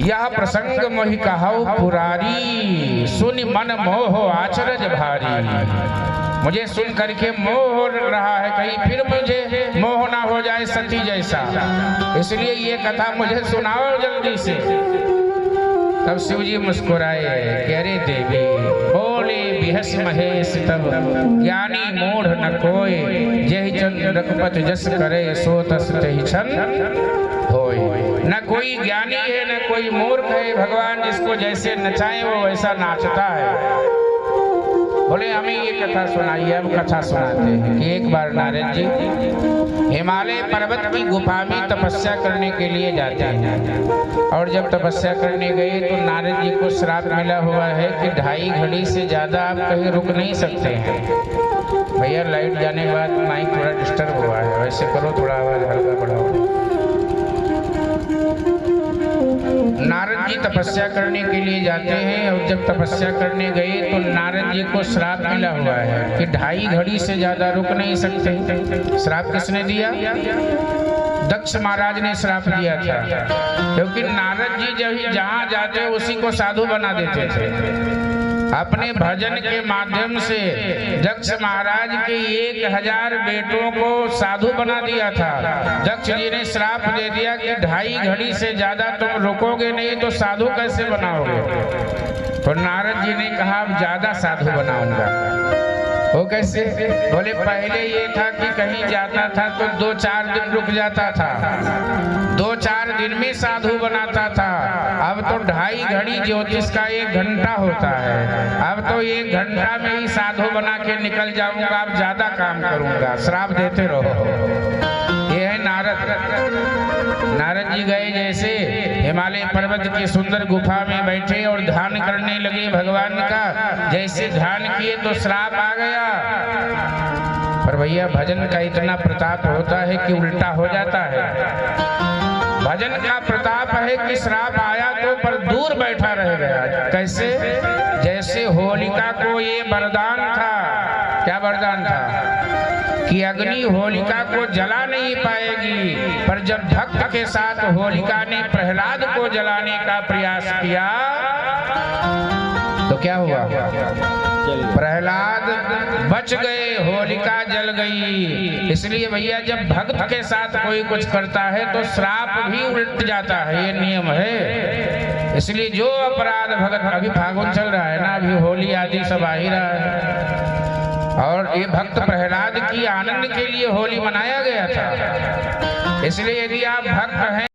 यह प्रसंग मोहि कहौ पुरारी, सुनि मन मोह आचरज भारी। मुझे सुन करके मोह हो रहा है, कहीं फिर मुझे मोह ना हो जाए सती जैसा, इसलिए ये कथा मुझे सुनाओ जल्दी से। तब शिव जी मुस्कुराए कि अरे देवी, बोले बिहस महेश तब ज्ञानी मूढ़ न कोय, जेहि चंद रघुपत जस करे सो तस तेहि छन होय। न कोई ज्ञानी है न कोई मूर्ख है, भगवान जिसको जैसे नचाए वो वैसा नाचता है। बोले हमें ये कथा सुनाइए। हम कथा सुनाते हैं कि एक बार नारद जी हिमालय पर्वत की गुफा में तपस्या करने के लिए जाते हैं, और जब तपस्या करने गए तो नारद जी को श्राप मिला हुआ है कि 2.5 घड़ी से ज्यादा आप कहीं रुक नहीं सकते हैं। भैया लाइट जाने के बाद माइक थोड़ा डिस्टर्ब हुआ है, वैसे करो, थोड़ा आवाज हल्का बढ़ाओ। नारद जी तपस्या करने के लिए जाते हैं, और जब तपस्या करने गए तो नारद जी को श्राप मिला हुआ है कि 2.5 घड़ी से ज्यादा रुक नहीं सकते। श्राप किसने दिया? दक्ष महाराज ने श्राप दिया था, क्योंकि नारद जी जब जहाँ जाते उसी को साधु बना देते थे। अपने भजन के माध्यम से दक्ष महाराज के 1000 बेटों को साधु बना दिया था। दक्ष जी ने श्राप दे दिया कि 2.5 घड़ी से ज्यादा तुम रुकोगे नहीं तो साधु कैसे बनाओगे। तो नारद जी ने कहा अब ज्यादा साधु बनाऊंगा। वो कैसे? बोले पहले ये था कि कहीं जाता था तो 2-4 दिन रुक जाता था, 2-4 दिन में साधु बनाता था। अब तो 2.5 घड़ी ज्योतिष का 1 घंटा होता है, अब तो 1 घंटा में ही साधु बना के निकल जाऊंगा, अब ज्यादा काम करूंगा। श्राप देते रहो। ये है नारद जी गए जैसे हिमालय पर्वत की सुंदर गुफा में बैठे और ध्यान करने लगे भगवान का। जैसे ध्यान किए तो श्राप आ गया। पर भैया भजन का इतना प्रताप होता है कि उल्टा हो जाता है। भजन का प्रताप है कि श्राप आया तो पर दूर बैठा रह गया। कैसे? जैसे होलिका को ये वरदान था। क्या वरदान था? कि अग्नि होलिका को जला नहीं पाएगी, पर जब भक्त के साथ होलिका ने प्रहलाद को जलाने का प्रयास किया तो क्या हुआ? प्रहलाद बच गए, होलिका जल गई। इसलिए भैया जब भक्त के साथ कोई कुछ करता है तो श्राप भी उल्ट जाता है, ये नियम है। इसलिए जो अपराध भगत, अभी फागुन चल रहा है ना, अभी होली आदि सब आ ही रहा है, और ये भक्त प्रहलाद की आनंद के लिए होली मनाया गया था। इसलिए यदि आप भक्त हैं